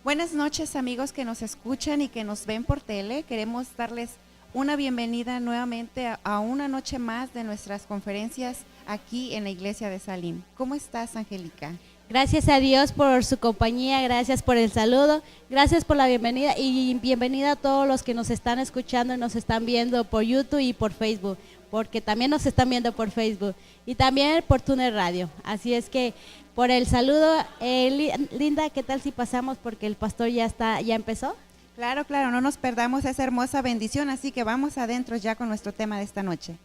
Buenas noches, amigos que nos escuchan y que nos ven por tele. Queremos darles una bienvenida nuevamente a una noche más de nuestras conferencias aquí en la iglesia de Salim. ¿Cómo estás, Angélica? Gracias a Dios por su compañía, gracias por el saludo, gracias por la bienvenida y bienvenida a todos los que nos están escuchando y nos están viendo por YouTube y por Facebook, porque también nos están viendo por Facebook y también por Tuner Radio. Así es que por el saludo, Linda, ¿qué tal si pasamos porque el pastor ya empezó? Claro, no nos perdamos esa hermosa bendición, así que vamos adentro ya con nuestro tema de esta noche.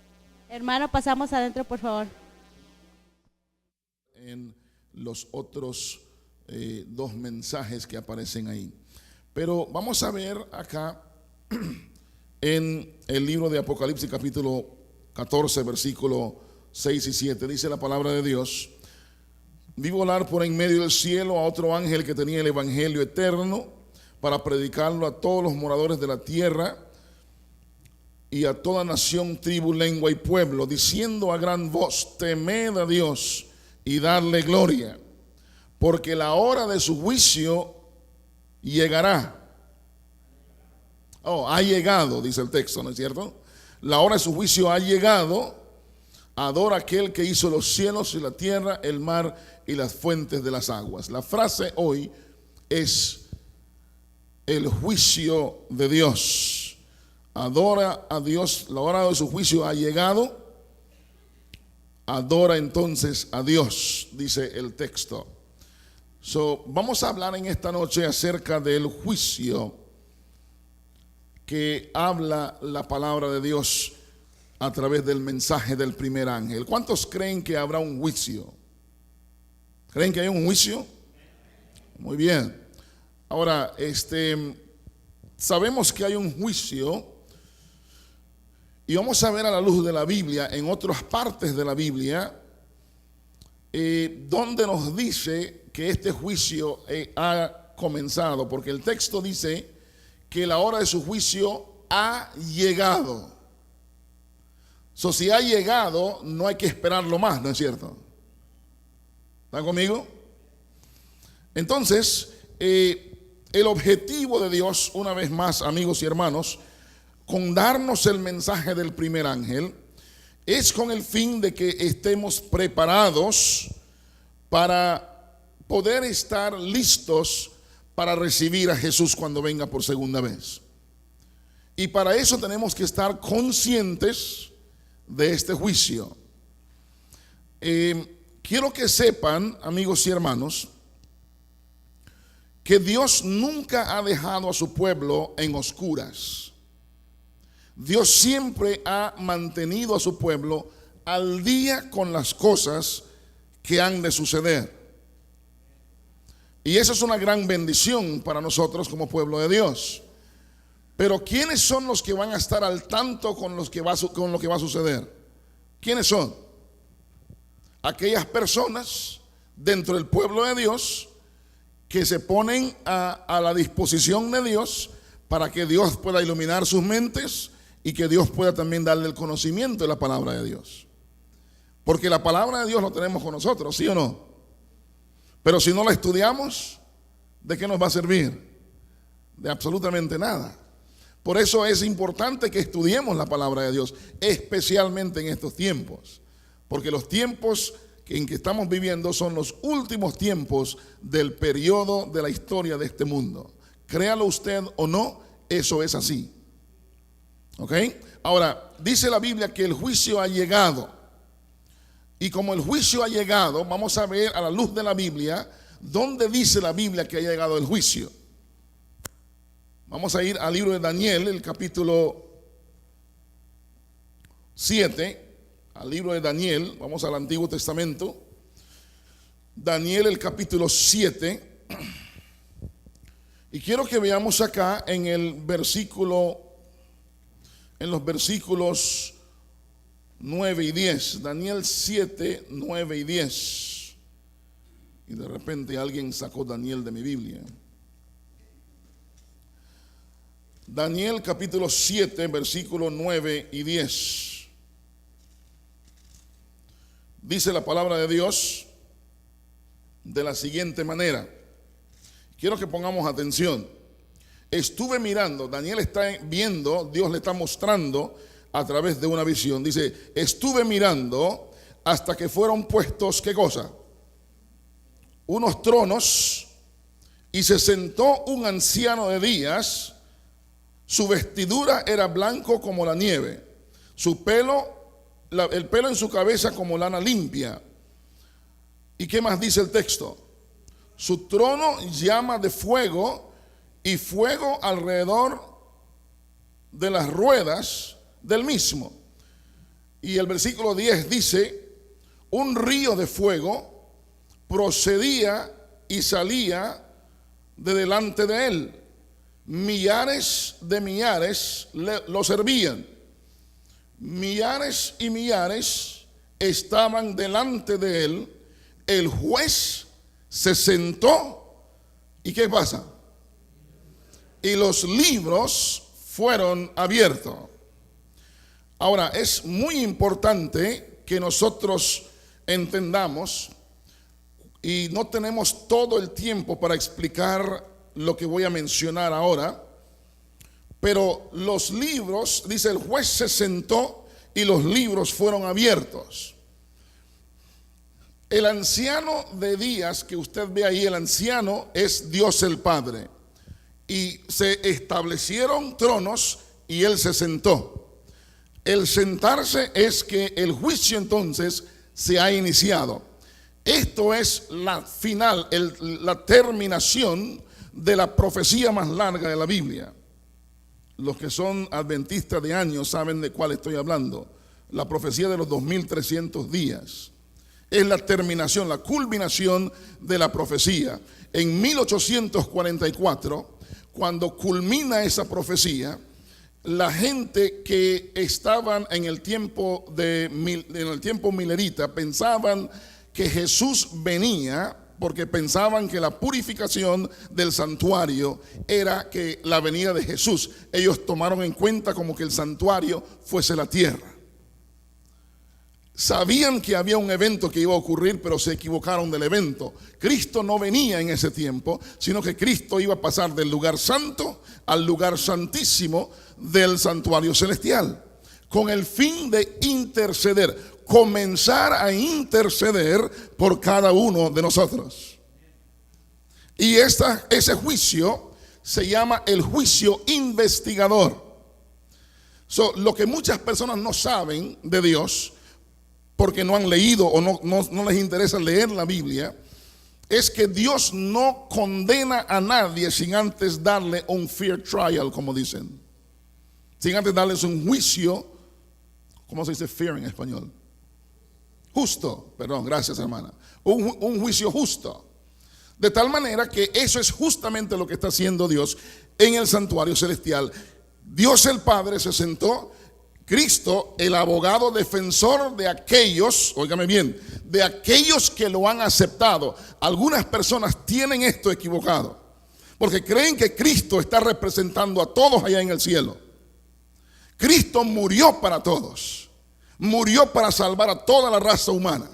Hermano, pasamos adentro, por favor. En los otros dos mensajes que aparecen ahí. Pero vamos a ver acá en el libro de Apocalipsis capítulo 14 versículo 6 y 7 dice la palabra de Dios: vi volar por en medio del cielo a otro ángel que tenía el evangelio eterno para predicarlo a todos los moradores de la tierra y a toda nación, tribu, lengua y pueblo, diciendo a gran voz: temed a Dios y darle gloria, porque la hora de su juicio llegará. Ha llegado, dice el texto, ¿no es cierto? La hora de su juicio ha llegado. Adora a aquel que hizo los cielos y la tierra, el mar y las fuentes de las aguas. La frase hoy es el juicio de Dios. Adora a Dios, la hora de su juicio ha llegado. Adora entonces a Dios, dice el texto. Vamos a hablar en esta noche acerca del juicio que habla la palabra de Dios a través del mensaje del primer ángel. ¿Cuántos creen que habrá un juicio? ¿Creen que hay un juicio? Muy bien. Ahora, sabemos que hay un juicio. Y vamos a ver a la luz de la Biblia, en otras partes de la Biblia, donde nos dice que este juicio ha comenzado, porque el texto dice que la hora de su juicio ha llegado. Si ha llegado, no hay que esperarlo más, ¿no es cierto? ¿Están conmigo? Entonces, el objetivo de Dios, una vez más, amigos y hermanos, con darnos el mensaje del primer ángel, es con el fin de que estemos preparados para poder estar listos para recibir a Jesús cuando venga por segunda vez. Y para eso tenemos que estar conscientes de este juicio. Quiero que sepan, amigos y hermanos, que Dios nunca ha dejado a su pueblo en oscuras. Dios siempre ha mantenido a su pueblo al día con las cosas que han de suceder. Y eso es una gran bendición para nosotros como pueblo de Dios. Pero ¿quiénes son los que van a estar al tanto con lo que va a suceder? ¿Quiénes son? Aquellas personas dentro del pueblo de Dios que se ponen a la disposición de Dios para que Dios pueda iluminar sus mentes y que Dios pueda también darle el conocimiento de la palabra de Dios. Porque la palabra de Dios la tenemos con nosotros, ¿sí o no? Pero si no la estudiamos, ¿de qué nos va a servir? De absolutamente nada. Por eso es importante que estudiemos la palabra de Dios, especialmente en estos tiempos. Porque los tiempos en que estamos viviendo son los últimos tiempos del periodo de la historia de este mundo. Créalo usted o no, eso es así. ¿Ok? Ahora, dice la Biblia que el juicio ha llegado. Y como el juicio ha llegado, vamos a ver a la luz de la Biblia, ¿dónde dice la Biblia que ha llegado el juicio? Vamos a ir al libro de Daniel, el capítulo 7, al libro de Daniel, vamos al Antiguo Testamento. Daniel, el capítulo 7. Y quiero que veamos acá en los versículos 9 y 10, Daniel 7, 9 y 10. Y de repente alguien sacó Daniel de mi Biblia. Daniel capítulo 7, versículos 9 y 10. Dice la palabra de Dios de la siguiente manera. quiero que pongamos atención. Estuve mirando, Daniel está viendo, Dios le está mostrando a través de una visión. Dice, estuve mirando hasta que fueron puestos, ¿qué cosa? Unos tronos, y se sentó un anciano de días. Su vestidura era blanco como la nieve, su pelo, el pelo en su cabeza como lana limpia. ¿Y qué más dice el texto? Su trono llama de fuego, y fuego alrededor de las ruedas del mismo. Y el versículo 10 dice, un río de fuego procedía y salía de delante de él. Millares de millares lo servían. Millares y millares estaban delante de él. El juez se sentó. ¿Y qué pasa? Y los libros fueron abiertos. Ahora, es muy importante que nosotros entendamos, y no tenemos todo el tiempo para explicar lo que voy a mencionar ahora, pero los libros, dice, el juez se sentó y los libros fueron abiertos. El anciano de días que usted ve ahí, el anciano es Dios el Padre. Y se establecieron tronos y él se sentó. El sentarse es que el juicio entonces se ha iniciado. Esto es la final, la terminación de la profecía más larga de la Biblia. Los que son adventistas de años saben de cuál estoy hablando. La profecía de los 2300 días. Es la terminación, la culminación de la profecía. En 1844, cuando culmina esa profecía, la gente que estaban en el tiempo milerita pensaban que Jesús venía, porque pensaban que la purificación del santuario era que la venida de Jesús. Ellos tomaron en cuenta como que el santuario fuese la tierra. Sabían que había un evento que iba a ocurrir, pero se equivocaron del evento. Cristo no venía en ese tiempo, sino que Cristo iba a pasar del lugar santo al lugar santísimo del santuario celestial, con el fin de interceder, comenzar a interceder por cada uno de nosotros. Y ese juicio se llama el juicio investigador. Lo que muchas personas no saben de Dios, porque no han leído o no les interesa leer la Biblia, es que Dios no condena a nadie sin antes darle un fair trial, como dicen, sin antes darles un juicio. ¿Cómo se dice fair en español? Justo, perdón, gracias hermana. Un juicio justo. De tal manera que eso es justamente lo que está haciendo Dios en el santuario celestial. Dios el Padre se sentó, Cristo, el abogado defensor de aquellos, óigame bien, de aquellos que lo han aceptado. Algunas personas tienen esto equivocado, porque creen que Cristo está representando a todos allá en el cielo. Cristo murió para todos, murió para salvar a toda la raza humana.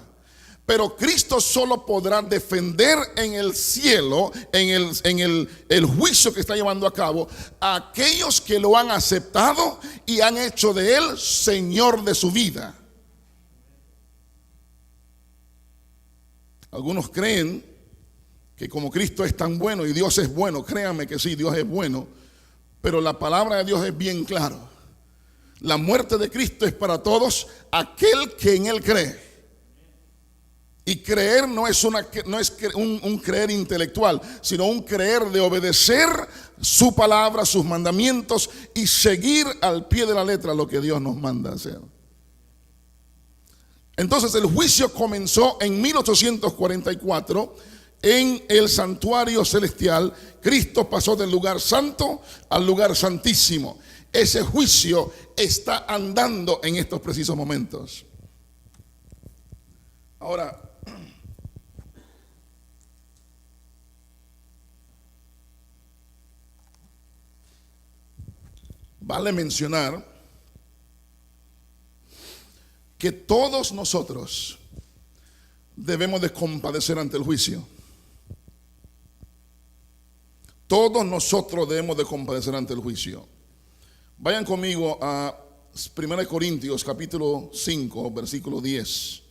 Pero Cristo solo podrá defender en el cielo, en el juicio que está llevando a cabo, a aquellos que lo han aceptado y han hecho de Él Señor de su vida. Algunos creen que como Cristo es tan bueno y Dios es bueno, créanme que sí, Dios es bueno, pero la palabra de Dios es bien clara. La muerte de Cristo es para todos aquel que en Él cree. Y creer no es un creer intelectual, sino un creer de obedecer su palabra, sus mandamientos y seguir al pie de la letra lo que Dios nos manda hacer. Entonces el juicio comenzó en 1844 en el santuario celestial. Cristo pasó del lugar santo al lugar santísimo. Ese juicio está andando en estos precisos momentos. Ahora, vale mencionar que todos nosotros debemos de compadecer ante el juicio. todos nosotros debemos de comparecer ante el juicio. Vayan conmigo a 1 Corintios capítulo 5, versículo 10.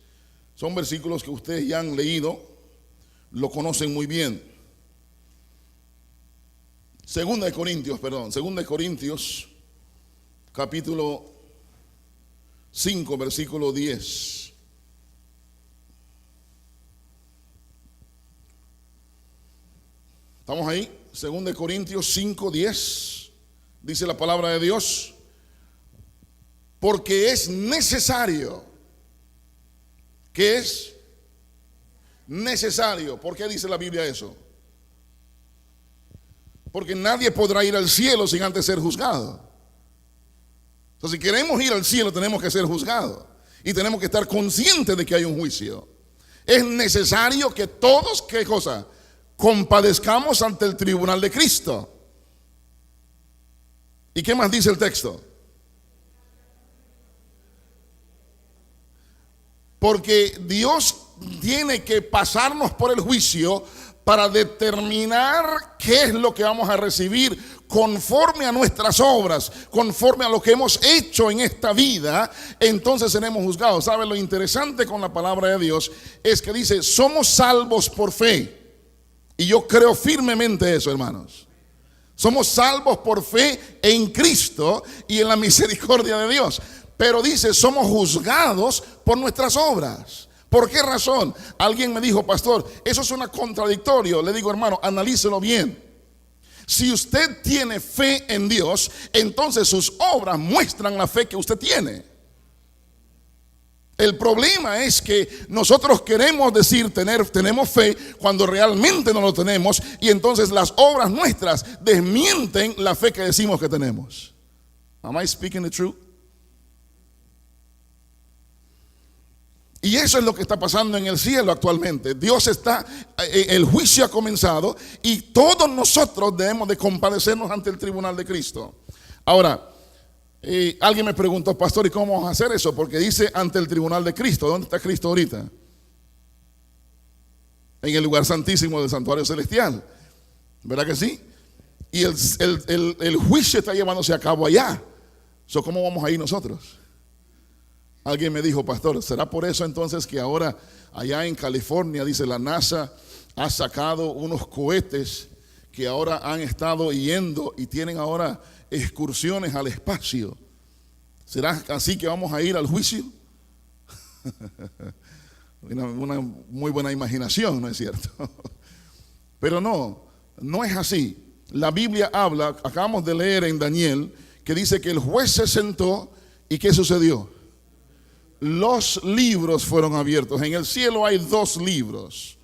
Son versículos que ustedes ya han leído, lo conocen muy bien. 2 Corintios capítulo 5, versículo 10. ¿Estamos ahí? 2 Corintios 5, 10. Dice la palabra de Dios: porque es necesario. ¿Qué es? Necesario. ¿Por qué dice la Biblia eso? Porque nadie podrá ir al cielo sin antes ser juzgado. Entonces, si queremos ir al cielo, tenemos que ser juzgados. Y tenemos que estar conscientes de que hay un juicio. Es necesario que todos, ¿qué cosa? Compadezcamos ante el tribunal de Cristo. ¿Y qué más dice el texto? Porque Dios tiene que pasarnos por el juicio para determinar qué es lo que vamos a recibir conforme a nuestras obras, conforme a lo que hemos hecho en esta vida. Entonces seremos juzgados. ¿Sabe? Lo interesante con la palabra de Dios es que dice: somos salvos por fe. Y yo creo firmemente eso, hermanos. Somos salvos por fe en Cristo y en la misericordia de Dios. Pero dice, somos juzgados por nuestras obras. ¿Por qué razón? Alguien me dijo: pastor, eso suena contradictorio. Le digo: hermano, analícelo bien. Si usted tiene fe en Dios, entonces sus obras muestran la fe que usted tiene. El problema es que nosotros queremos decir tenemos fe cuando realmente no lo tenemos, y entonces las obras nuestras desmienten la fe que decimos que tenemos. Am I speaking the truth? Y eso es lo que está pasando en el cielo actualmente. Dios está, el juicio ha comenzado y todos nosotros debemos de compadecernos ante el tribunal de Cristo. Ahora, alguien me preguntó: pastor, ¿y cómo vamos a hacer eso? Porque dice ante el tribunal de Cristo. ¿Dónde está Cristo ahorita? En el lugar santísimo del santuario celestial, ¿verdad que sí? Y el juicio está llevándose a cabo allá. ¿Cómo vamos a ir nosotros? Alguien me dijo: pastor, ¿será por eso entonces que ahora allá en California, dice, la NASA ha sacado unos cohetes que ahora han estado yendo y tienen ahora excursiones al espacio? ¿Será así que vamos a ir al juicio? Una muy buena imaginación, ¿no es cierto? Pero no es así. La Biblia habla, acabamos de leer en Daniel, que dice que el juez se sentó y ¿qué sucedió? Los libros fueron abiertos. En el cielo hay 2 libros.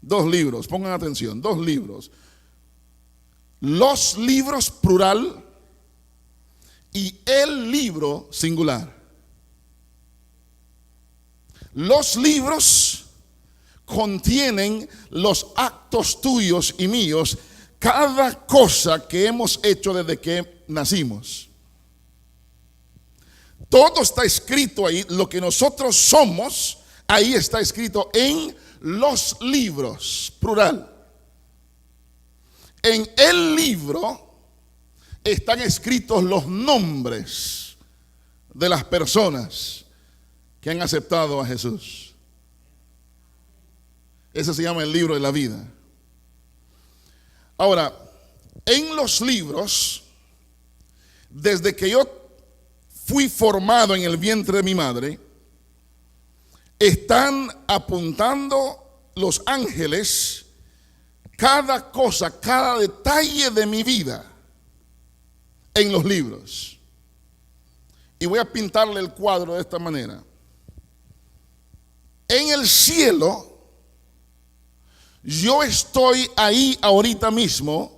2 libros, pongan atención, 2 libros. Los libros plural y el libro singular. Los libros contienen los actos tuyos y míos, cada cosa que hemos hecho desde que nacimos. Todo está escrito ahí. Lo que nosotros somos, ahí está escrito en los libros, plural. En el libro están escritos los nombres de las personas que han aceptado a Jesús. Ese se llama el libro de la vida. Ahora, en los libros, desde que yo fui formado en el vientre de mi madre, están apuntando los ángeles cada cosa, cada detalle de mi vida en los libros. Y voy a pintarle el cuadro de esta manera. En el cielo, yo estoy ahí ahorita mismo,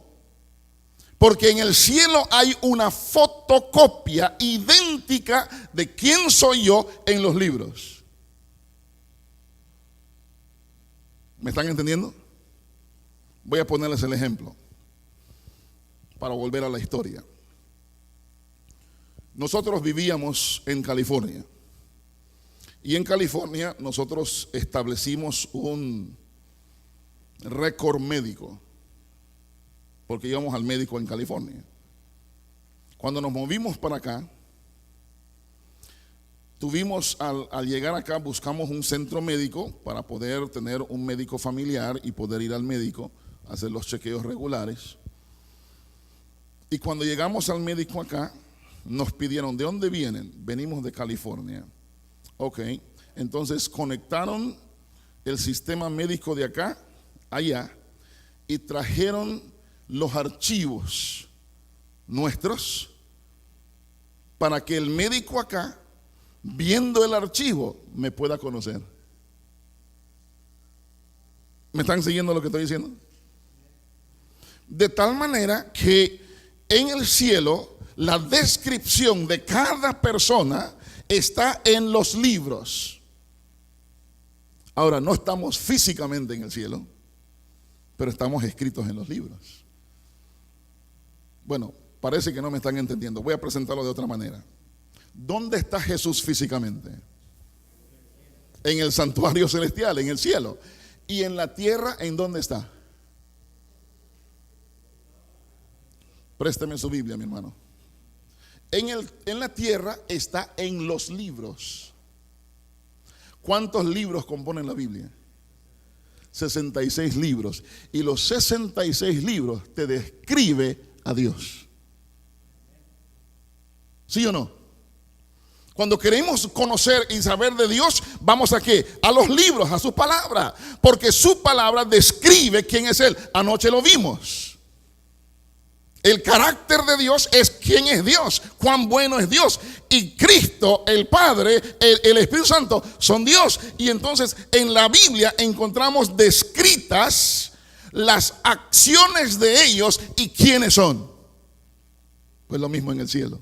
porque en el cielo hay una fotocopia idéntica de quién soy yo en los libros. ¿Me están entendiendo? Voy a ponerles el ejemplo para volver a la historia. Nosotros vivíamos en California. Y en California nosotros establecimos un récord médico. porque íbamos al médico en California. Cuando nos movimos para acá, al llegar acá, buscamos un centro médico para poder tener un médico familiar y poder ir al médico a hacer los chequeos regulares. Y cuando llegamos al médico acá, nos pidieron, ¿de dónde vienen? Venimos de California. Ok, entonces conectaron el sistema médico de acá, allá, y trajeron los archivos nuestros para que el médico acá, viendo el archivo, me pueda conocer. ¿Me están siguiendo lo que estoy diciendo? De tal manera que en el cielo la descripción de cada persona está en los libros. Ahora, no estamos físicamente en el cielo, pero estamos escritos en los libros. Bueno, parece que no me están entendiendo. Voy a presentarlo de otra manera. ¿Dónde está Jesús físicamente? En el santuario celestial, en el cielo. ¿Y en la tierra, en dónde está? Présteme su Biblia, mi hermano. En la tierra está en los libros. ¿Cuántos libros componen la Biblia? 66 libros. Y los 66 libros te describe a Dios. ¿Sí o no? Cuando queremos conocer y saber de Dios, ¿vamos a qué? A los libros, a su palabra. Porque su palabra describe quién es Él. Anoche lo vimos. El carácter de Dios es quién es Dios, cuán bueno es Dios. Y Cristo, el Padre, el Espíritu Santo son Dios. Y entonces en la Biblia encontramos descritas las acciones de ellos y quiénes son. Pues lo mismo en el cielo.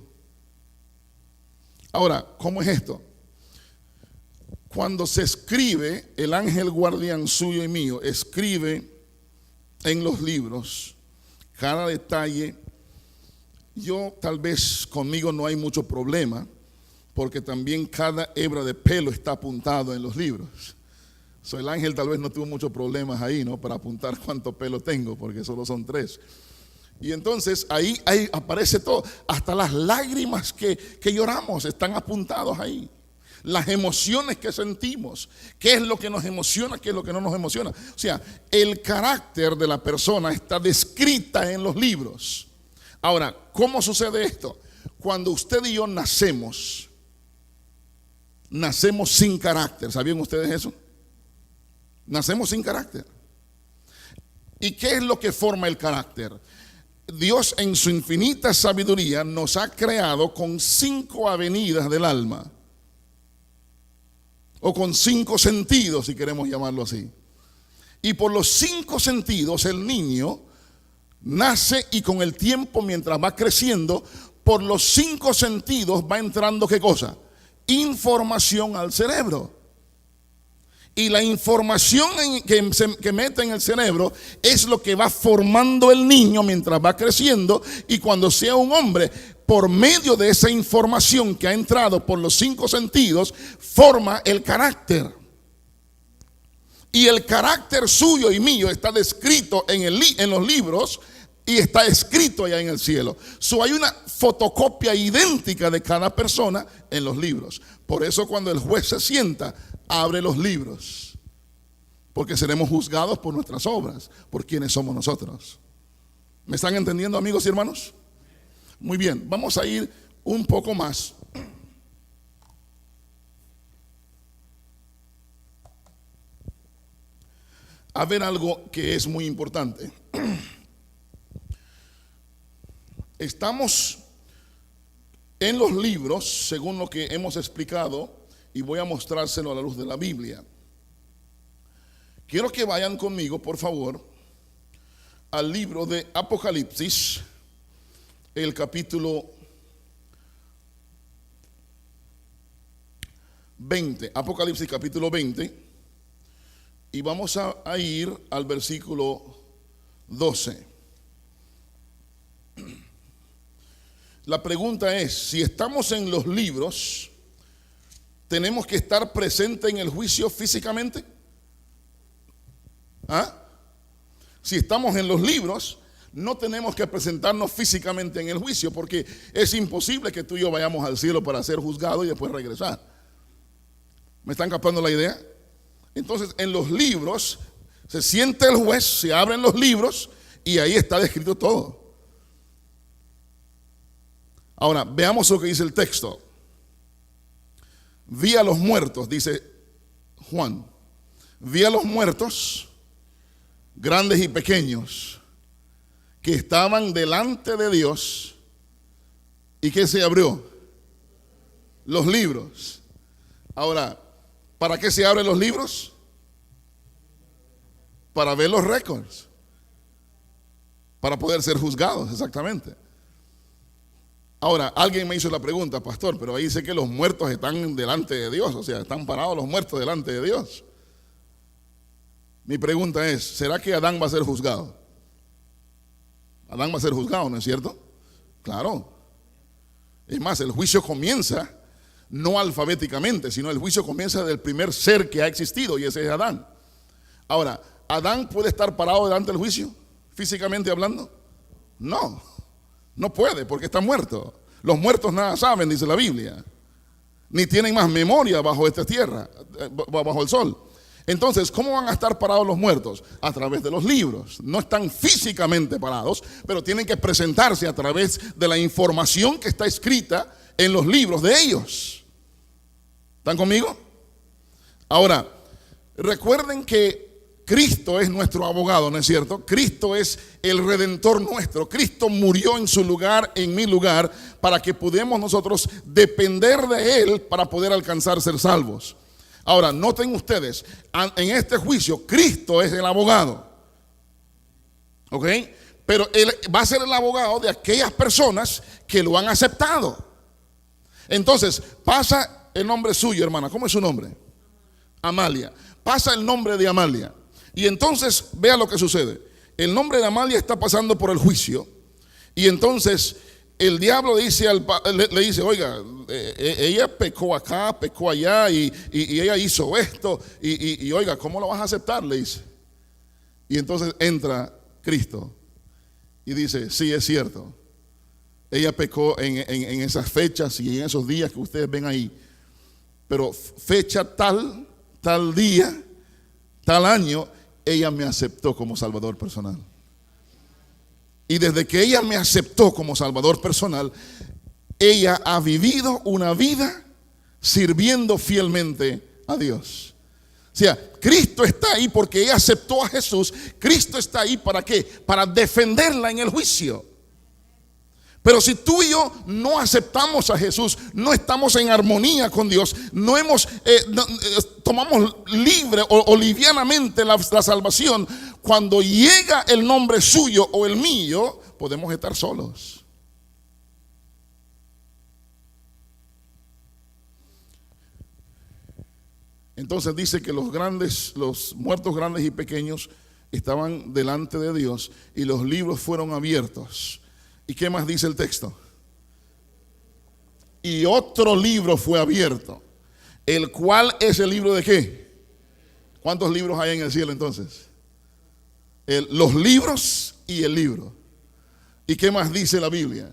Ahora, ¿cómo es esto? Cuando se escribe, el ángel guardián suyo y mío escribe en los libros cada detalle. Yo tal vez conmigo no hay mucho problema, porque también cada hebra de pelo está apuntado en los libros. El ángel tal vez no tuvo muchos problemas ahí, ¿no? Para apuntar cuánto pelo tengo, porque solo son 3. Y entonces ahí aparece todo, hasta las lágrimas que lloramos están apuntados ahí. Las emociones que sentimos, qué es lo que nos emociona, qué es lo que no nos emociona. O sea, el carácter de la persona está descrita en los libros. Ahora, ¿cómo sucede esto? Cuando usted y yo nacemos sin carácter. ¿Sabían ustedes eso? Nacemos sin carácter. ¿Y qué es lo que forma el carácter? Dios en su infinita sabiduría nos ha creado con 5 avenidas del alma, o con 5 sentidos, si queremos llamarlo así. Y por los 5 sentidos el niño nace, y con el tiempo, mientras va creciendo, por los 5 sentidos va entrando ¿qué cosa? Información al cerebro. Y la información que mete en el cerebro es lo que va formando el niño mientras va creciendo, y cuando sea un hombre, por medio de esa información que ha entrado por los 5 sentidos, forma el carácter. Y el carácter suyo y mío está descrito en los libros y está escrito allá en el cielo. Hay una fotocopia idéntica de cada persona en los libros. Por eso cuando el juez se sienta, abre los libros, porque seremos juzgados por nuestras obras, por quienes somos nosotros. ¿Me están entendiendo, amigos y hermanos? Muy bien, vamos a ir un poco más. A ver algo que es muy importante. Estamos en los libros, según lo que hemos explicado, y voy a mostrárselo a la luz de la Biblia. Quiero que vayan conmigo, por favor, al libro de Apocalipsis, el capítulo 20, Apocalipsis capítulo 20, y vamos a ir al versículo 12. La pregunta es, si estamos en los libros, ¿tenemos que estar presentes en el juicio físicamente? ¿Ah? Si estamos en los libros, no tenemos que presentarnos físicamente en el juicio, porque es imposible que tú y yo vayamos al cielo para ser juzgados y después regresar. ¿Me están captando la idea? Entonces, en los libros se siente el juez, se abren los libros y ahí está descrito todo. Ahora, veamos lo que dice el texto. Vi a los muertos, dice Juan. Vi a los muertos, grandes y pequeños, que estaban delante de Dios. ¿Y qué se abrió? Los libros. Ahora, ¿para qué se abren los libros? Para ver los récords. Para poder ser juzgados, exactamente. Ahora, alguien me hizo la pregunta, pastor, pero ahí dice que los muertos están delante de Dios, o sea, están parados los muertos delante de Dios. Mi pregunta es, ¿será que Adán va a ser juzgado? Adán va a ser juzgado, ¿no es cierto? Claro. Es más, el juicio comienza no alfabéticamente, sino el juicio comienza del primer ser que ha existido, y ese es Adán. Ahora, ¿Adán puede estar parado delante del juicio, físicamente hablando? No, no puede, porque está muerto. Los muertos nada saben, dice la Biblia, ni tienen más memoria bajo esta tierra, bajo el sol. Entonces, ¿cómo van a estar parados los muertos? A través de los libros. No están físicamente parados, pero tienen que presentarse a través de la información que está escrita en los libros de ellos. ¿Están conmigo? Ahora, recuerden que Cristo es nuestro abogado, ¿no es cierto? Cristo es el redentor nuestro. Cristo murió en su lugar, en mi lugar, para que podamos nosotros depender de Él para poder alcanzar ser salvos. Ahora, noten ustedes, en este juicio, Cristo es el abogado. ¿Ok? Pero Él va a ser el abogado de aquellas personas que lo han aceptado. Entonces, pasa el nombre suyo, hermana. ¿Cómo es su nombre? Amalia. Pasa el nombre de Amalia. Y entonces, vea lo que sucede. El nombre de Amalia está pasando por el juicio. Y entonces el diablo dice le dice, oiga, ella pecó acá, pecó allá y ella hizo esto y oiga, ¿cómo lo vas a aceptar? Le dice. Y entonces entra Cristo y dice, sí, es cierto, ella pecó en esas fechas y en esos días que ustedes ven ahí, pero fecha tal día, tal año, ella me aceptó como Salvador personal. Y desde que ella me aceptó como Salvador personal, ella ha vivido una vida sirviendo fielmente a Dios. O sea, Cristo está ahí porque ella aceptó a Jesús. Cristo está ahí ¿para qué? Para defenderla en el juicio. Pero si tú y yo no aceptamos a Jesús, no estamos en armonía con Dios, no tomamos libre o livianamente la salvación, cuando llega el nombre suyo o el mío, podemos estar solos. Entonces dice que los muertos grandes y pequeños estaban delante de Dios y los libros fueron abiertos. ¿Y qué más dice el texto? Y otro libro fue abierto, el cual es el libro de ¿qué? ¿Cuántos libros hay en el cielo entonces? Los libros y el libro. ¿Y qué más dice la Biblia?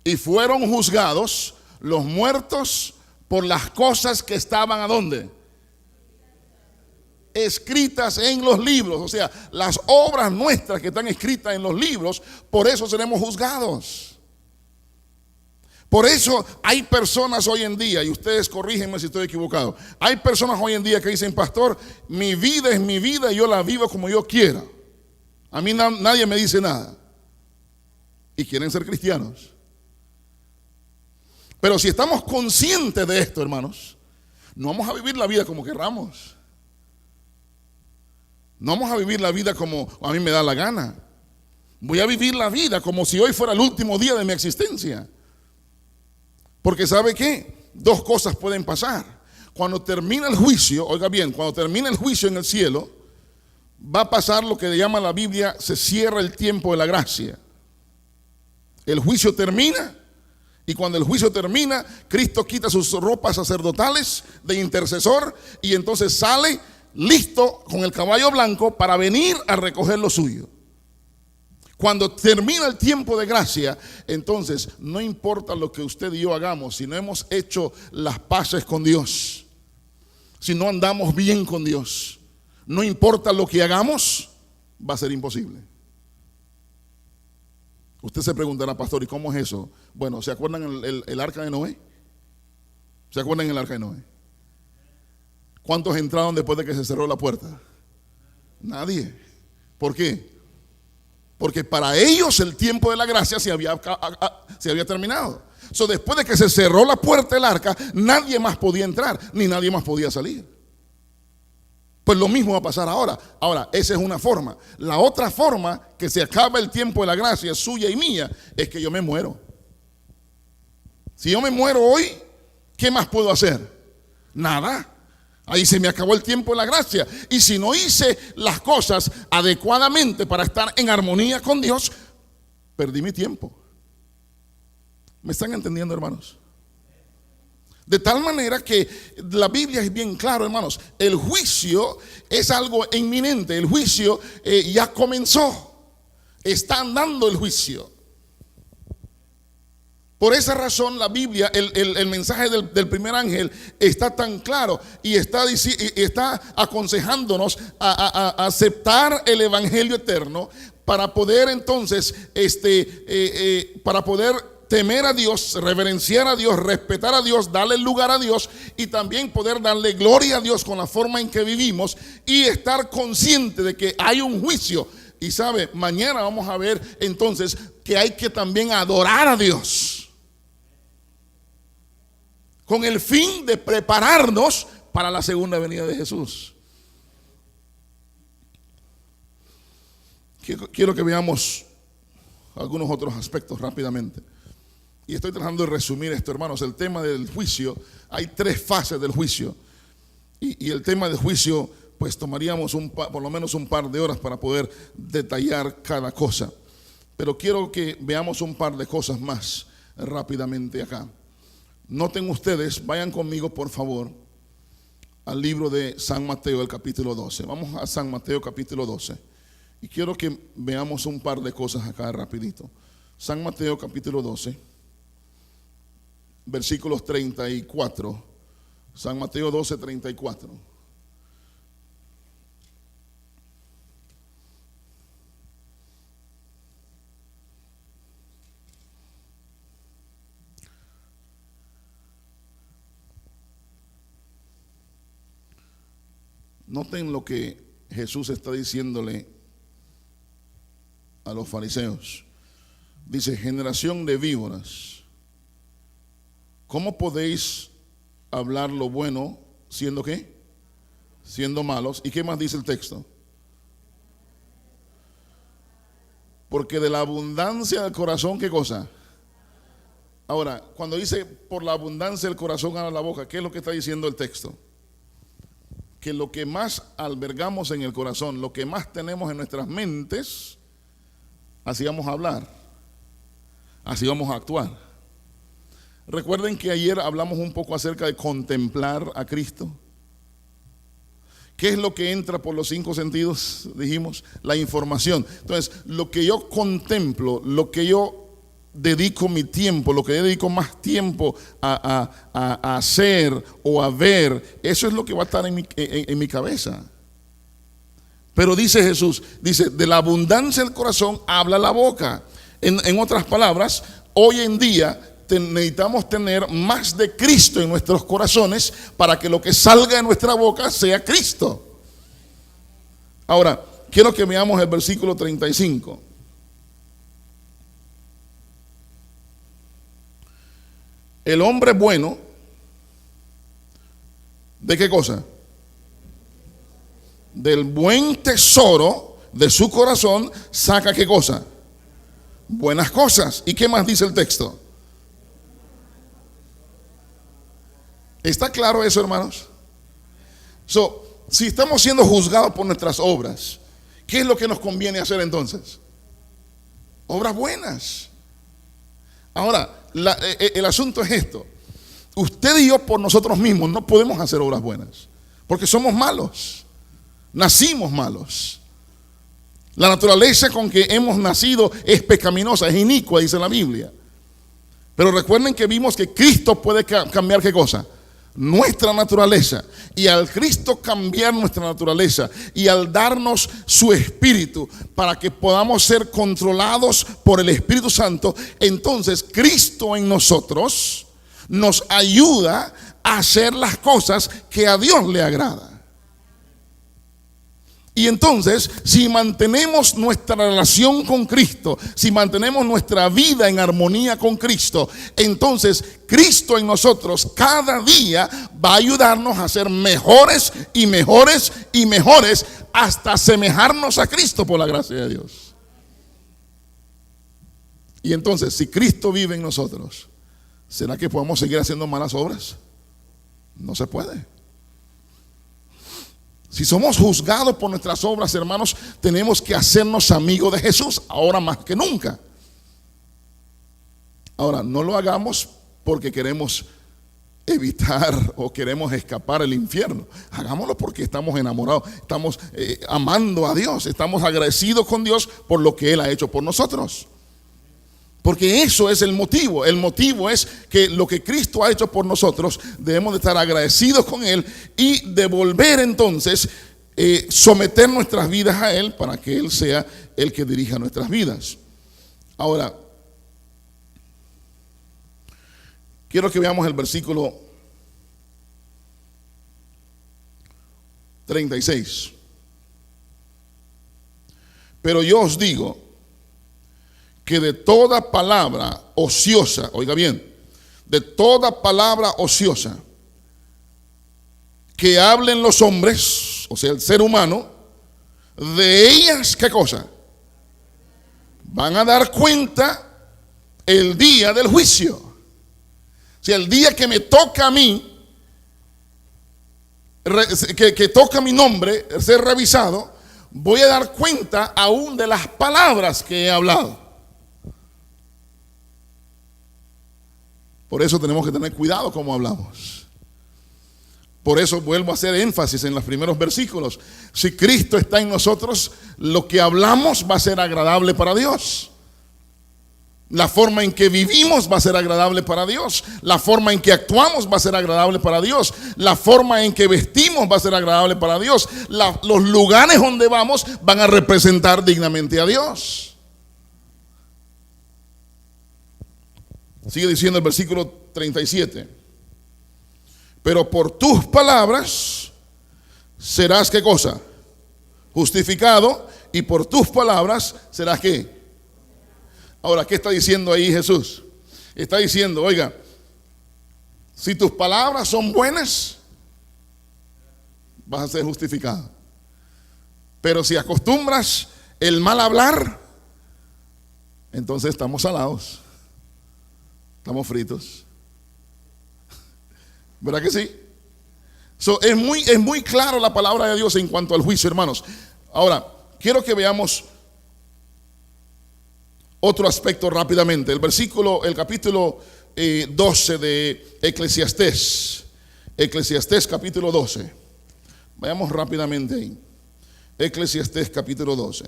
Y fueron juzgados los muertos por las cosas que estaban ¿a dónde? Escritas en los libros. O sea, las obras nuestras que están escritas en los libros, por eso seremos juzgados. Por eso hay personas hoy en día, y ustedes corrígenme si estoy equivocado, hay personas hoy en día que dicen, pastor, mi vida es mi vida y yo la vivo como yo quiera. A mí nadie me dice nada. Y quieren ser cristianos. Pero si estamos conscientes de esto, hermanos, no vamos a vivir la vida como querramos. No vamos a vivir la vida como a mí me da la gana. Voy a vivir la vida como si hoy fuera el último día de mi existencia. Porque ¿sabe qué? Dos cosas pueden pasar. Cuando termina el juicio, oiga bien, cuando termina el juicio en el cielo, va a pasar lo que le llama la Biblia, se cierra el tiempo de la gracia. El juicio termina. Y cuando el juicio termina, Cristo quita sus ropas sacerdotales de intercesor y entonces sale listo con el caballo blanco para venir a recoger lo suyo. Cuando termina el tiempo de gracia, entonces no importa lo que usted y yo hagamos, si no hemos hecho las paces con Dios, si no andamos bien con Dios, no importa lo que hagamos, va a ser imposible. Usted se preguntará, pastor, ¿y cómo es eso? Bueno, ¿se acuerdan el arca de Noé? ¿Se acuerdan el arca de Noé? ¿Cuántos entraron después de que se cerró la puerta? Nadie. ¿Por qué? Porque para ellos el tiempo de la gracia se había terminado. Después de que se cerró la puerta del arca, nadie más podía entrar, ni nadie más podía salir. Pues lo mismo va a pasar ahora. Ahora, esa es una forma. La otra forma que se acaba el tiempo de la gracia suya y mía es que yo me muero. Si yo me muero hoy, ¿qué más puedo hacer? Nada. Ahí se me acabó el tiempo de la gracia. Y si no hice las cosas adecuadamente para estar en armonía con Dios, perdí mi tiempo. ¿Me están entendiendo, hermanos? De tal manera que la Biblia es bien claro, hermanos. El juicio es algo inminente. El juicio ya comenzó. Está andando el juicio. Por esa razón la Biblia, el mensaje del primer ángel está tan claro y está aconsejándonos a aceptar el evangelio eterno para poder entonces, para poder temer a Dios, reverenciar a Dios, respetar a Dios, darle lugar a Dios y también poder darle gloria a Dios con la forma en que vivimos y estar consciente de que hay un juicio. Y sabe, mañana vamos a ver entonces que hay que también adorar a Dios, con el fin de prepararnos para la segunda venida de Jesús. Quiero que veamos algunos otros aspectos rápidamente. Y estoy tratando de resumir esto, hermanos. El tema del juicio, hay 3 fases del juicio. Y el tema del juicio, pues tomaríamos por lo menos un par de horas para poder detallar cada cosa. Pero quiero que veamos un par de cosas más rápidamente acá. Noten ustedes, vayan conmigo por favor al libro de San Mateo, el capítulo 12. Vamos a San Mateo capítulo 12. Y quiero que veamos un par de cosas acá rapidito. San Mateo capítulo 12, versículos 34. San Mateo 12, 34. Noten lo que Jesús está diciéndole a los fariseos. Dice: generación de víboras, ¿cómo podéis hablar lo bueno siendo qué? Siendo malos. ¿Y qué más dice el texto? Porque de la abundancia del corazón, ¿qué cosa? Ahora, cuando dice por la abundancia del corazón habla la boca, ¿qué es lo que está diciendo el texto? Que lo que más albergamos en el corazón, lo que más tenemos en nuestras mentes, así vamos a hablar, así vamos a actuar. Recuerden que ayer hablamos un poco acerca de contemplar a Cristo. ¿Qué es lo que entra por los 5 sentidos? Dijimos, la información. Entonces, lo que yo contemplo, lo que yo dedico mi tiempo, lo que dedico más tiempo a hacer o a ver, eso es lo que va a estar en mi cabeza. Pero dice Jesús, dice, de la abundancia del corazón habla la boca. En otras palabras, hoy en día necesitamos tener más de Cristo en nuestros corazones para que lo que salga de nuestra boca sea Cristo. Ahora, quiero que veamos el versículo 35. El hombre bueno, ¿de qué cosa? Del buen tesoro de su corazón saca ¿qué cosa? Buenas cosas. ¿Y qué más dice el texto? ¿Está claro eso, hermanos? Si estamos siendo juzgados por nuestras obras, ¿qué es lo que nos conviene hacer entonces? Obras buenas. Ahora, el asunto es esto. Usted y yo por nosotros mismos no podemos hacer obras buenas, porque somos malos. Nacimos malos. La naturaleza con que hemos nacido es pecaminosa, es inicua, dice la Biblia. Pero recuerden que vimos que Cristo puede cambiar ¿qué cosa? Nuestra naturaleza. Y al Cristo cambiar nuestra naturaleza y al darnos su Espíritu para que podamos ser controlados por el Espíritu Santo, entonces Cristo en nosotros nos ayuda a hacer las cosas que a Dios le agrada. Y entonces, si mantenemos nuestra relación con Cristo, si mantenemos nuestra vida en armonía con Cristo, entonces Cristo en nosotros cada día va a ayudarnos a ser mejores y mejores y mejores hasta asemejarnos a Cristo por la gracia de Dios. Y entonces, si Cristo vive en nosotros, ¿será que podemos seguir haciendo malas obras? No se puede. Si somos juzgados por nuestras obras, hermanos, tenemos que hacernos amigos de Jesús, ahora más que nunca. Ahora, no lo hagamos porque queremos evitar o queremos escapar del infierno. Hagámoslo porque estamos enamorados, estamos amando a Dios, estamos agradecidos con Dios por lo que Él ha hecho por nosotros. Porque eso es el motivo. El motivo es que lo que Cristo ha hecho por nosotros, debemos de estar agradecidos con Él y devolver entonces, someter nuestras vidas a Él para que Él sea el que dirija nuestras vidas. Ahora, quiero que veamos el versículo 36. Pero yo os digo que de toda palabra ociosa, oiga bien, de toda palabra ociosa que hablen los hombres, o sea, el ser humano, de ellas, ¿qué cosa? Van a dar cuenta el día del juicio. O sea, el día que me toca a mí, que toca mi nombre, ser revisado, voy a dar cuenta aún de las palabras que he hablado. Por eso tenemos que tener cuidado cómo hablamos. Por eso vuelvo a hacer énfasis en los primeros versículos. Si Cristo está en nosotros, lo que hablamos va a ser agradable para Dios. La forma en que vivimos va a ser agradable para Dios. La forma en que actuamos va a ser agradable para Dios. La forma en que vestimos va a ser agradable para Dios. Los lugares donde vamos van a representar dignamente a Dios. Sigue diciendo el versículo 37. Pero por tus palabras serás ¿qué cosa? Justificado, y por tus palabras serás ¿qué? Ahora, ¿qué está diciendo ahí Jesús? Está diciendo, oiga, si tus palabras son buenas, vas a ser justificado. Pero si acostumbras el mal hablar, entonces estamos salados. Estamos fritos. ¿Verdad que sí? Es muy claro la palabra de Dios en cuanto al juicio, hermanos. Ahora, quiero que veamos otro aspecto rápidamente. El capítulo 12 de Eclesiastés. Eclesiastés capítulo 12. Vayamos rápidamente ahí. Eclesiastés capítulo 12.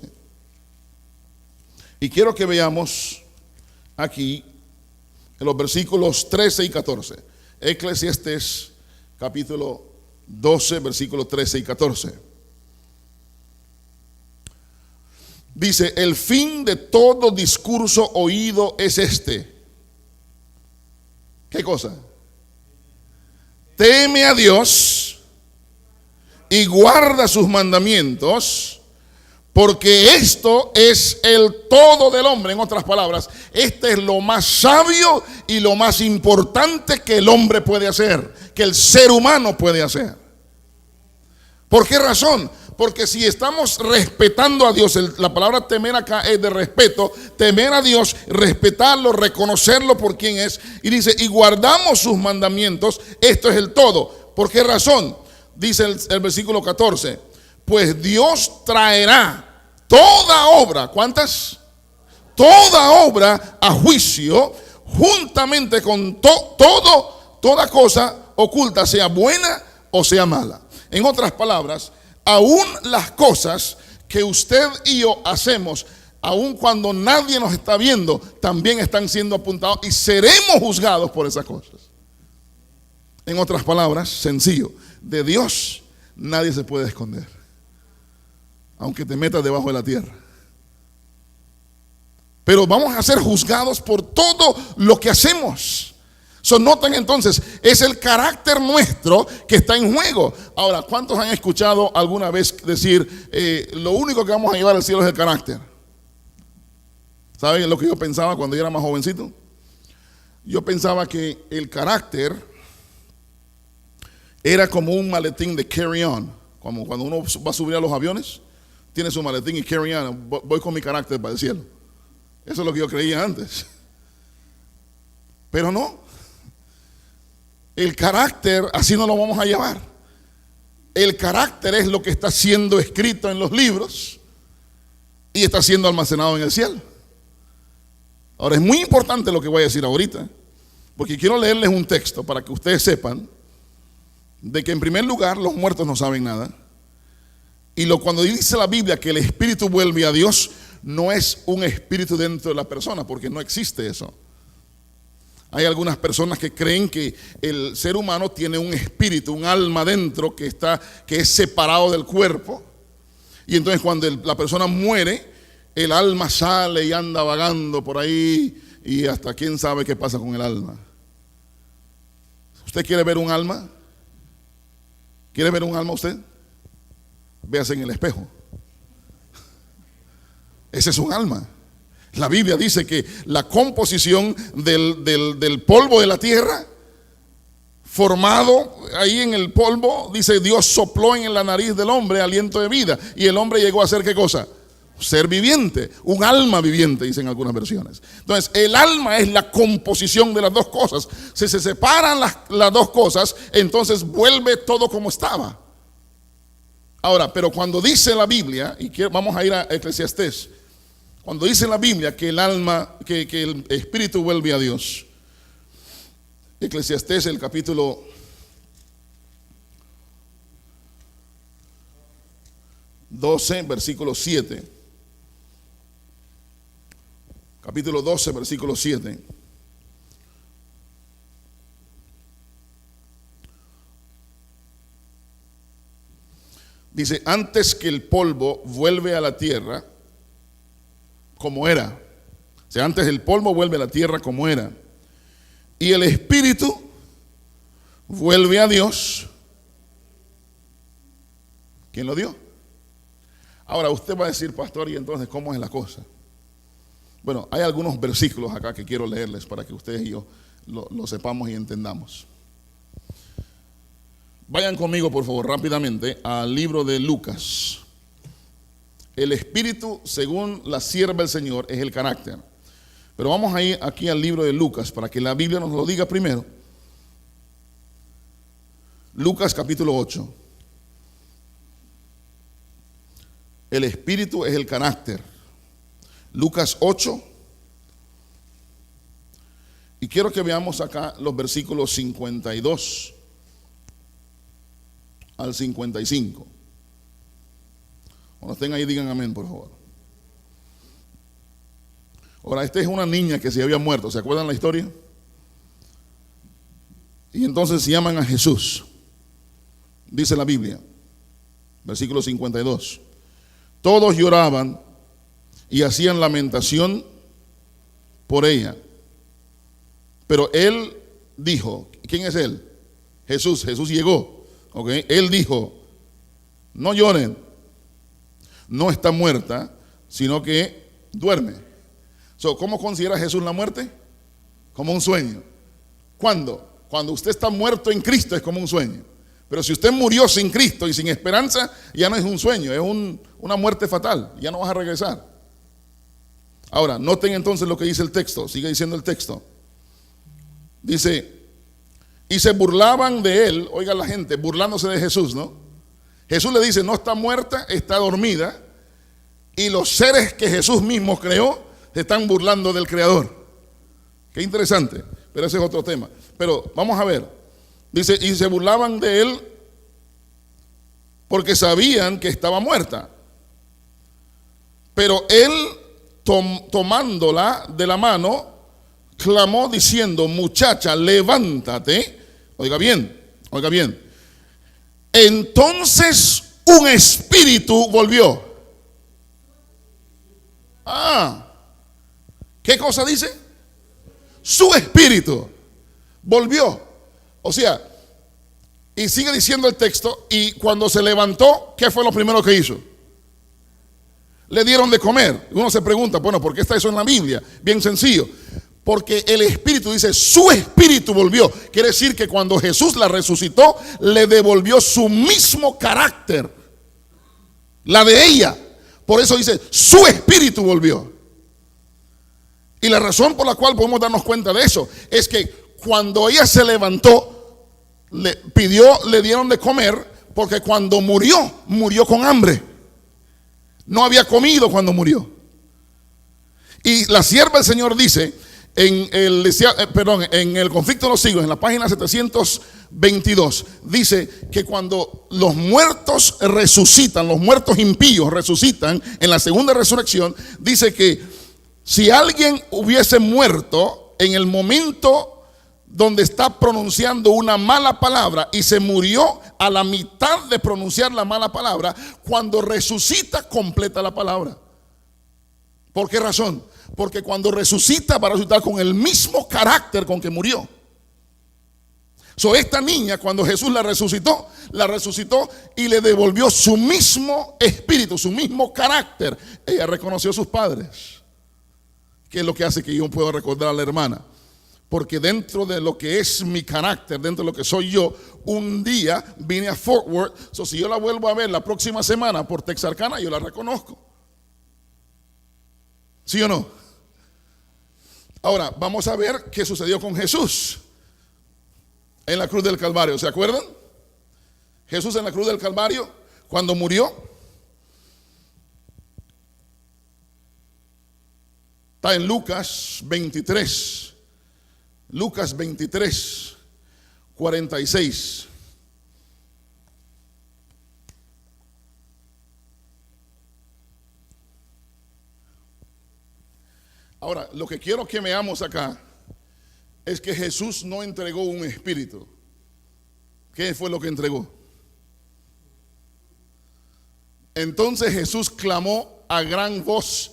Y quiero que veamos aquí en los versículos 13 y 14. Eclesiastés capítulo 12, versículos 13 y 14. Dice, el fin de todo discurso oído es este. ¿Qué cosa? Teme a Dios y guarda sus mandamientos, porque esto es el todo del hombre. En otras palabras, este es lo más sabio y lo más importante que el hombre puede hacer, que el ser humano puede hacer. ¿Por qué razón? Porque si estamos respetando a Dios, la palabra temer acá es de respeto, temer a Dios, respetarlo, reconocerlo por quien es. Y dice, y guardamos sus mandamientos, esto es el todo. ¿Por qué razón? Dice el versículo 14, pues Dios traerá toda obra, ¿cuántas? Toda obra a juicio, juntamente con toda cosa oculta, sea buena o sea mala. En otras palabras, aún las cosas que usted y yo hacemos, aun cuando nadie nos está viendo, también están siendo apuntados y seremos juzgados por esas cosas. En otras palabras, sencillo, de Dios nadie se puede esconder, aunque te metas debajo de la tierra. Pero vamos a ser juzgados por todo lo que hacemos. Noten entonces, es el carácter nuestro que está en juego. Ahora, ¿cuántos han escuchado alguna vez decir, lo único que vamos a llevar al cielo es el carácter? ¿Saben lo que yo pensaba cuando yo era más jovencito? Yo pensaba que el carácter era como un maletín de carry-on. Como cuando uno va a subir a los aviones, tiene su maletín y carry-on. Voy con mi carácter para el cielo. Eso es lo que yo creía antes. Pero no. El carácter así no lo vamos a llevar. El carácter es lo que está siendo escrito en los libros y está siendo almacenado en el cielo. Ahora, es muy importante lo que voy a decir ahorita, porque quiero leerles un texto para que ustedes sepan de que en primer lugar los muertos no saben nada. Y cuando dice la Biblia que el espíritu vuelve a Dios, no es un espíritu dentro de la persona, porque no existe eso. Hay algunas personas que creen que el ser humano tiene un espíritu, un alma dentro que es separado del cuerpo. Y entonces cuando la persona muere, el alma sale y anda vagando por ahí y hasta quién sabe qué pasa con el alma. ¿Usted quiere ver un alma? ¿Quiere ver un alma usted? Véase en el espejo. Ese es un alma. La Biblia dice que la composición del polvo de la tierra, formado ahí en el polvo, dice Dios sopló en la nariz del hombre aliento de vida. Y el hombre llegó a ser ¿qué cosa? Ser viviente, un alma viviente, dicen algunas versiones. Entonces, el alma es la composición de las dos cosas. Si se separan las dos cosas, entonces vuelve todo como estaba. Ahora, pero cuando dice la Biblia, y vamos a ir a Eclesiastés, cuando dice la Biblia que el alma, que el espíritu vuelve a Dios, Eclesiastés, el capítulo 12, versículo 7. Capítulo 12, versículo 7. Dice, antes que el polvo vuelve a la tierra como era. O sea, antes el polvo vuelve a la tierra como era. Y el espíritu vuelve a Dios. ¿Quién lo dio? Ahora usted va a decir, pastor, ¿y entonces cómo es la cosa? Bueno, hay algunos versículos acá que quiero leerles para que ustedes y yo lo sepamos y entendamos. Vayan conmigo, por favor, rápidamente al libro de Lucas. El espíritu, según la sierva del Señor, es el carácter. Pero vamos a ir aquí al libro de Lucas para que la Biblia nos lo diga primero. Lucas capítulo 8. El espíritu es el carácter. Lucas 8. Y quiero que veamos acá los versículos 52 al 55. Cuando estén ahí digan amén, por favor. Ahora, esta es una niña que se había muerto. ¿Se acuerdan la historia? Y entonces llaman a Jesús. Dice la Biblia, versículo 52. Todos lloraban y hacían lamentación por ella. Pero él dijo, ¿quién es él? Jesús llegó. ¿Okay? Él dijo, no lloren, no está muerta, sino que duerme. ¿Cómo considera Jesús la muerte? Como un sueño. ¿Cuándo? Cuando usted está muerto en Cristo es como un sueño. Pero si usted murió sin Cristo y sin esperanza, ya no es un sueño, es una muerte fatal, ya no vas a regresar. Ahora, noten entonces lo que dice el texto, sigue diciendo el texto. Dice, y se burlaban de él, oiga la gente, burlándose de Jesús, ¿no? Jesús le dice, no está muerta, está dormida. Y los seres que Jesús mismo creó se están burlando del Creador. Qué interesante, pero ese es otro tema. Pero vamos a ver, dice, y se burlaban de él porque sabían que estaba muerta. Pero él, tomándola de la mano, clamó diciendo: muchacha, levántate. Oiga bien, oiga bien. Entonces un espíritu volvió. ¿Qué cosa dice? Su espíritu volvió. O sea, y sigue diciendo el texto, y cuando se levantó, ¿qué fue lo primero que hizo? Le dieron de comer. Uno se pregunta, bueno, ¿por qué está eso en la Biblia? Bien sencillo. Porque el espíritu dice, su espíritu volvió. Quiere decir que cuando Jesús la resucitó, le devolvió su mismo carácter, la de ella. Por eso dice, su espíritu volvió. Y la razón por la cual podemos darnos cuenta de eso es que cuando ella se levantó, le dieron de comer, porque cuando murió con hambre. No había comido cuando murió. Y la sierva del Señor dice en el Conflicto de los Siglos, en la página 722, dice que cuando los muertos resucitan, los muertos impíos resucitan en la segunda resurrección, dice que si alguien hubiese muerto en el momento donde está pronunciando una mala palabra y se murió a la mitad de pronunciar la mala palabra, cuando resucita completa la palabra. ¿Por qué razón? Porque cuando resucita va a resucitar con el mismo carácter con que murió. Esta niña, cuando Jesús la resucitó y le devolvió su mismo espíritu, su mismo carácter. Ella reconoció a sus padres, que es lo que hace que yo pueda recordar a la hermana. Porque dentro de lo que es mi carácter, dentro de lo que soy yo, un día vine a Fort Worth. Si yo la vuelvo a ver la próxima semana por Texarkana, yo la reconozco. ¿Sí o no? Ahora, vamos a ver qué sucedió con Jesús en la cruz del Calvario. ¿Se acuerdan? Jesús en la cruz del Calvario, cuando murió, está en Lucas 23. Lucas 23, 46. Ahora, lo que quiero que veamos acá es que Jesús no entregó un espíritu. ¿Qué fue lo que entregó? Entonces Jesús clamó a gran voz.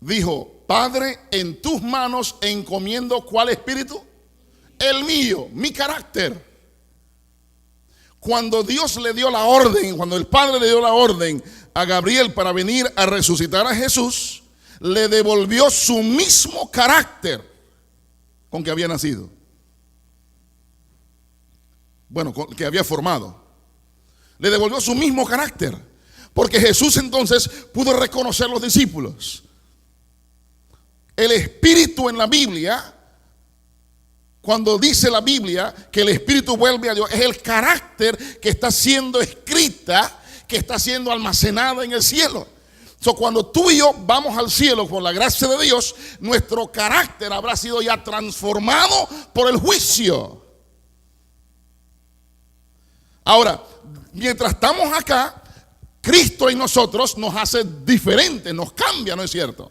Dijo: Padre, en tus manos encomiendo, ¿cuál espíritu? El mío, mi carácter. Cuando Dios le dio la orden, cuando el Padre le dio la orden a Gabriel para venir a resucitar a Jesús, le devolvió su mismo carácter con que había nacido. Bueno, con que había formado. Le devolvió su mismo carácter. Porque Jesús entonces pudo reconocer a los discípulos. El espíritu en la Biblia, cuando dice la Biblia que el espíritu vuelve a Dios, es el carácter que está siendo escrita, que está siendo almacenada en el cielo. Cuando tú y yo vamos al cielo por la gracia de Dios, nuestro carácter habrá sido ya transformado por el juicio. Ahora, mientras estamos acá, Cristo en nosotros nos hace diferentes, nos cambia, ¿no es cierto?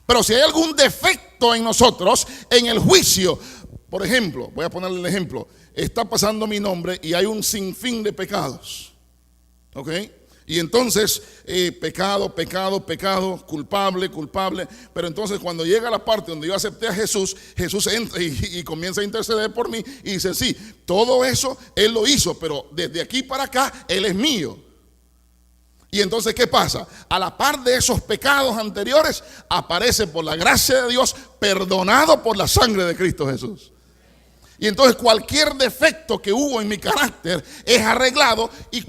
Pero si hay algún defecto en nosotros, en el juicio, por ejemplo, voy a ponerle el ejemplo, está pasando mi nombre y hay un sinfín de pecados, ¿ok? Y entonces, pecado, culpable, pero entonces cuando llega la parte donde yo acepté a Jesús, Jesús entra y comienza a interceder por mí y dice, sí, todo eso Él lo hizo, pero desde aquí para acá Él es mío. Y entonces, ¿qué pasa? A la par de esos pecados anteriores, aparece por la gracia de Dios, perdonado por la sangre de Cristo Jesús. Y entonces cualquier defecto que hubo en mi carácter es arreglado. Y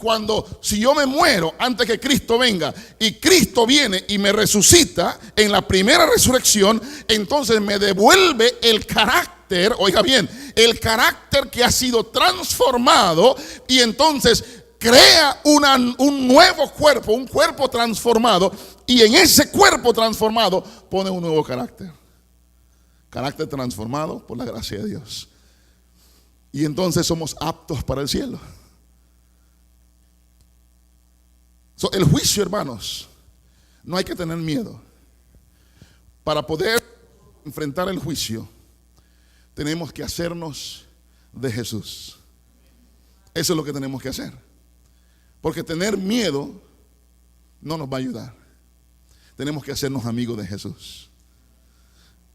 si yo me muero antes que Cristo venga y Cristo viene y me resucita en la primera resurrección, entonces me devuelve el carácter, oiga bien, el carácter que ha sido transformado, y entonces crea un nuevo cuerpo, un cuerpo transformado, y en ese cuerpo transformado pone un nuevo carácter. Carácter transformado por la gracia de Dios. Y entonces somos aptos para el cielo. El juicio, hermanos, No hay que tener miedo. Para poder enfrentar el juicio, tenemos que hacernos de Jesús. Eso es lo que tenemos que hacer. Porque tener miedo no nos va a ayudar. Tenemos que hacernos amigos de Jesús.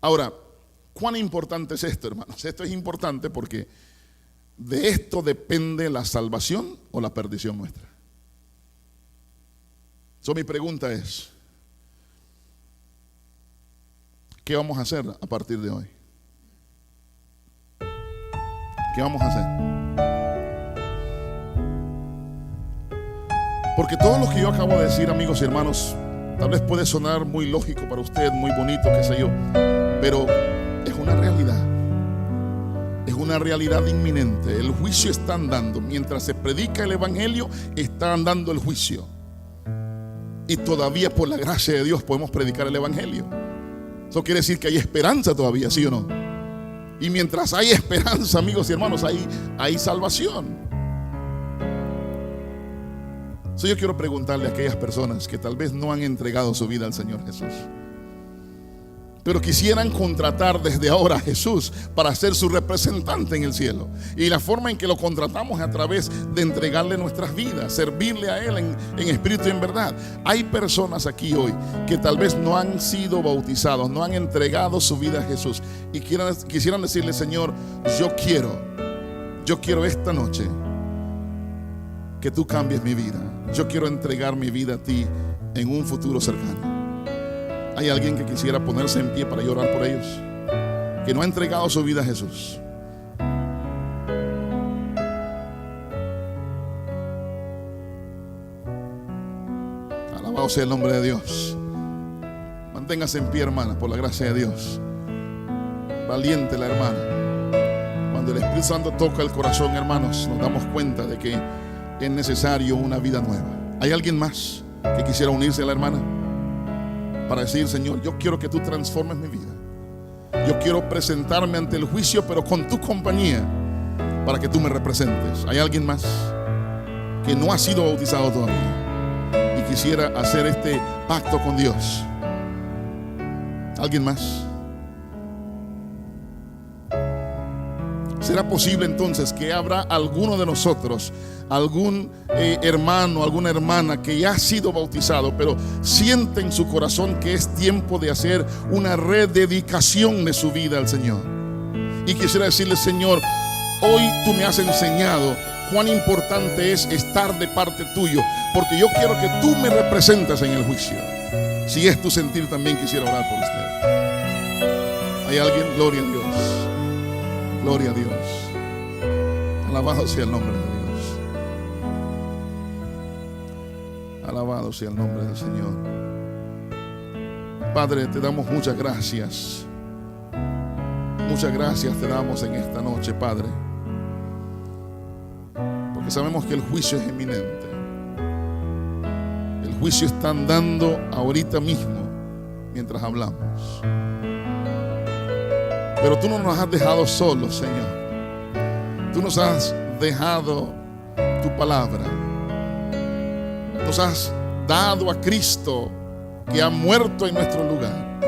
Ahora, ¿cuán importante es esto, hermanos? Esto es importante porque de esto depende la salvación o la perdición nuestra. Mi pregunta es, ¿qué vamos a hacer a partir de hoy? ¿Qué vamos a hacer? Porque todo lo que yo acabo de decir, amigos y hermanos, tal vez puede sonar muy lógico para usted, muy bonito, qué sé yo, pero es una realidad. Es una realidad inminente. El juicio está andando. Mientras se predica el evangelio, está andando el juicio. Y todavía por la gracia de Dios podemos predicar el evangelio. Eso quiere decir que hay esperanza todavía, ¿sí o no? Y mientras hay esperanza, amigos y hermanos, hay salvación. Yo quiero preguntarle a aquellas personas que tal vez no han entregado su vida al Señor Jesús, pero quisieran contratar desde ahora a Jesús para ser su representante en el cielo. Y la forma en que lo contratamos es a través de entregarle nuestras vidas, servirle a Él en espíritu y en verdad. Hay personas aquí hoy que tal vez no han sido bautizados, no han entregado su vida a Jesús y quisieran decirle: Señor, yo quiero esta noche que tú cambies mi vida. Yo quiero entregar mi vida a ti en un futuro cercano. ¿Hay alguien que quisiera ponerse en pie para llorar por ellos, que no ha entregado su vida a Jesús? Alabado sea el nombre de Dios. Manténgase en pie, hermana, por la gracia de Dios. Valiente la hermana. Cuando el Espíritu Santo toca el corazón, hermanos, nos damos cuenta de que es necesario una vida nueva. ¿Hay alguien más que quisiera unirse a la hermana para decir: Señor, yo quiero que tú transformes mi vida? Yo quiero presentarme ante el juicio, pero con tu compañía, para que tú me representes. ¿Hay alguien más que no ha sido bautizado todavía y quisiera hacer este pacto con Dios? ¿Alguien más? ¿Será posible entonces que habrá alguno de nosotros, algún hermano, alguna hermana que ya ha sido bautizado, pero siente en su corazón que es tiempo de hacer una rededicación de su vida al Señor? Y quisiera decirle: Señor, hoy tú me has enseñado cuán importante es estar de parte tuyo, porque yo quiero que tú me representas en el juicio. Si es tu sentir, también quisiera orar por usted. ¿Hay alguien? Gloria a Dios. Gloria a Dios. Alabado sea el nombre de Dios. Alabado sea el nombre del Señor. Padre, te damos muchas gracias. Muchas gracias te damos en esta noche, Padre, porque sabemos que el juicio es inminente. El juicio está andando ahorita mismo mientras hablamos. Pero tú no nos has dejado solos, Señor. Tú nos has dejado tu palabra. Nos has dado a Cristo, que ha muerto en nuestro lugar.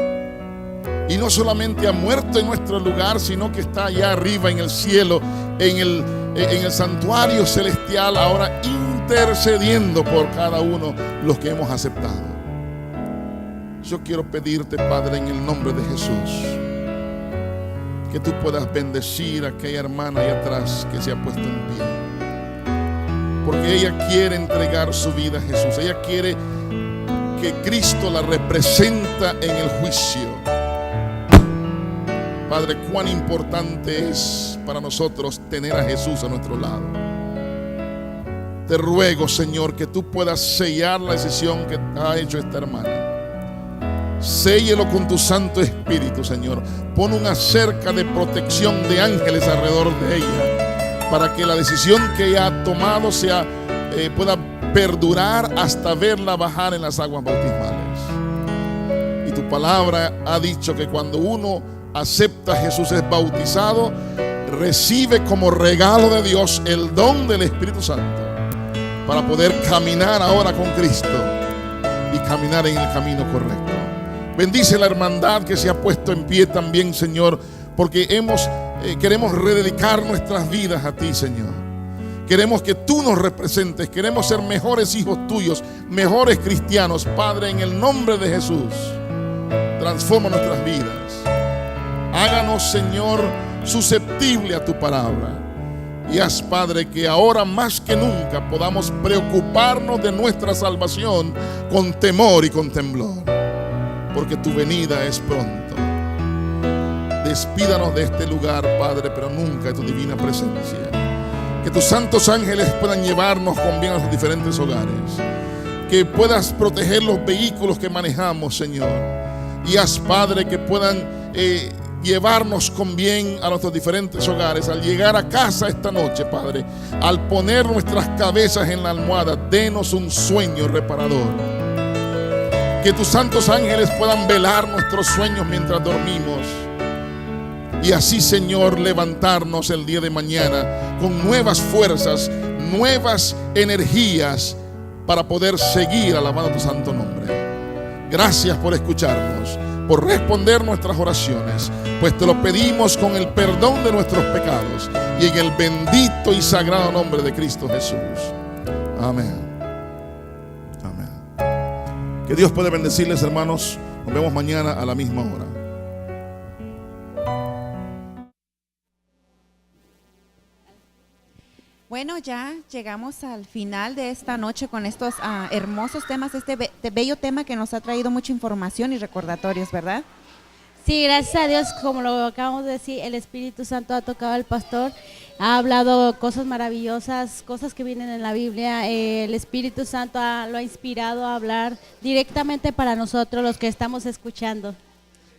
Y no solamente ha muerto en nuestro lugar, sino que está allá arriba en el cielo, en el santuario celestial, ahora intercediendo por cada uno los que hemos aceptado. Yo quiero pedirte, Padre, en el nombre de Jesús, que tú puedas bendecir a aquella hermana ahí atrás que se ha puesto en pie, porque ella quiere entregar su vida a Jesús. Ella quiere que Cristo la representa en el juicio. Padre, cuán importante es para nosotros tener a Jesús a nuestro lado. Te ruego, Señor, que tú puedas sellar la decisión que ha hecho esta hermana. Séllelo con tu Santo Espíritu, Señor. Pon una cerca de protección de ángeles alrededor de ella, para que la decisión que ella ha tomado pueda perdurar hasta verla bajar en las aguas bautismales. Y tu palabra ha dicho que cuando uno acepta a Jesús, es bautizado, recibe como regalo de Dios el don del Espíritu Santo, para poder caminar ahora con Cristo y caminar en el camino correcto. Bendice la hermandad que se ha puesto en pie también, Señor, porque queremos rededicar nuestras vidas a ti, Señor. Queremos que tú nos representes, queremos ser mejores hijos tuyos, mejores cristianos. Padre, en el nombre de Jesús, transforma nuestras vidas. Háganos, Señor, susceptible a tu palabra. Y haz, Padre, que ahora más que nunca podamos preocuparnos de nuestra salvación con temor y con temblor, porque tu venida es pronto. Despídanos de este lugar, Padre, pero nunca de tu divina presencia. Que tus santos ángeles puedan llevarnos con bien a los diferentes hogares. Que puedas proteger los vehículos que manejamos, Señor. Y haz, Padre, que puedan llevarnos con bien a nuestros diferentes hogares. Al llegar a casa esta noche, Padre, al poner nuestras cabezas en la almohada, denos un sueño reparador. Que tus santos ángeles puedan velar nuestros sueños mientras dormimos. Y así, Señor, levantarnos el día de mañana con nuevas fuerzas, nuevas energías para poder seguir alabando tu santo nombre. Gracias por escucharnos, por responder nuestras oraciones, pues te lo pedimos con el perdón de nuestros pecados y en el bendito y sagrado nombre de Cristo Jesús. Amén. Amén. Que Dios pueda bendecirles, hermanos. Nos vemos mañana a la misma hora. Bueno, ya llegamos al final de esta noche con estos hermosos temas, este bello tema que nos ha traído mucha información y recordatorios, ¿verdad? Sí, gracias a Dios, como lo acabamos de decir, el Espíritu Santo ha tocado al pastor, ha hablado cosas maravillosas, cosas que vienen en la Biblia. El Espíritu Santo lo ha inspirado a hablar directamente para nosotros, los que estamos escuchando.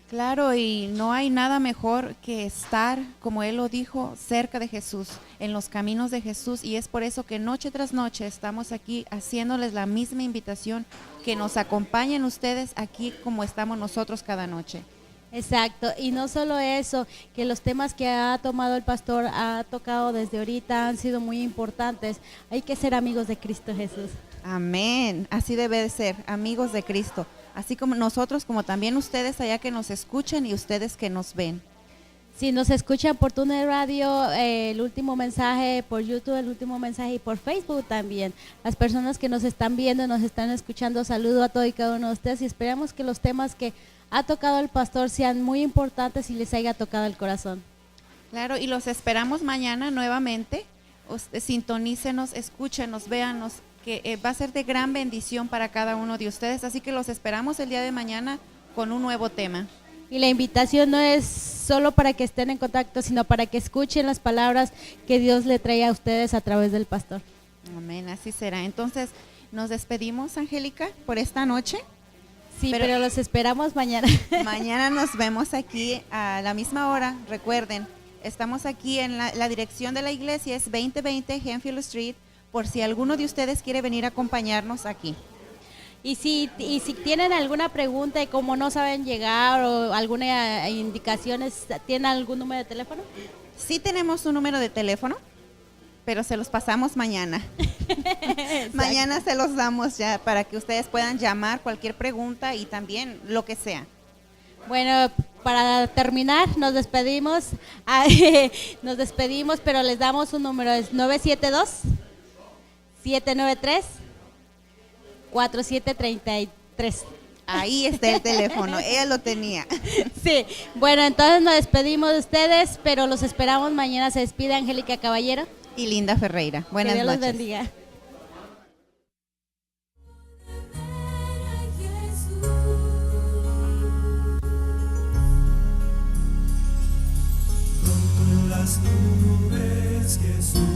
Claro, y no hay nada mejor que estar, como Él lo dijo, cerca de Jesús, en los caminos de Jesús, y es por eso que noche tras noche estamos aquí haciéndoles la misma invitación, que nos acompañen ustedes aquí como estamos nosotros cada noche. Exacto, y no solo eso, que los temas que ha tomado el pastor, ha tocado desde ahorita, han sido muy importantes. Hay que ser amigos de Cristo Jesús. Amén, así debe de ser, amigos de Cristo. Así como nosotros, como también ustedes allá que nos escuchan y ustedes que nos ven. Si nos escuchan por TuneIn Radio, el último mensaje, por YouTube el último mensaje y por Facebook también. Las personas que nos están viendo, nos están escuchando, saludo a todos y cada uno de ustedes y esperamos que los temas que ha tocado el pastor sean muy importantes y les haya tocado el corazón. Claro, y los esperamos mañana nuevamente. Sintonícenos, escúchenos, véanos, que va a ser de gran bendición para cada uno de ustedes, así que los esperamos el día de mañana con un nuevo tema. Y la invitación no es solo para que estén en contacto, sino para que escuchen las palabras que Dios le trae a ustedes a través del pastor. Amén, así será. Entonces, nos despedimos, Angélica, por esta noche. Sí, pero los esperamos mañana. Mañana nos vemos aquí a la misma hora, recuerden, estamos aquí en la dirección de la iglesia, es 2020 Henfield Street, por si alguno de ustedes quiere venir a acompañarnos aquí. Y si tienen alguna pregunta y como no saben llegar o alguna indicación, ¿tienen algún número de teléfono? Sí tenemos un número de teléfono, pero se los pasamos mañana. Mañana se los damos ya para que ustedes puedan llamar cualquier pregunta y también lo que sea. Bueno, para terminar, nos despedimos, pero les damos un número, es 972-793-4733. Ahí está el teléfono, ella lo tenía. Sí, bueno, entonces nos despedimos de ustedes, pero los esperamos mañana. Se despide Angélica Caballero y Linda Ferreira. Buenas noches. Que Dios los bendiga. Las nubes, Jesús.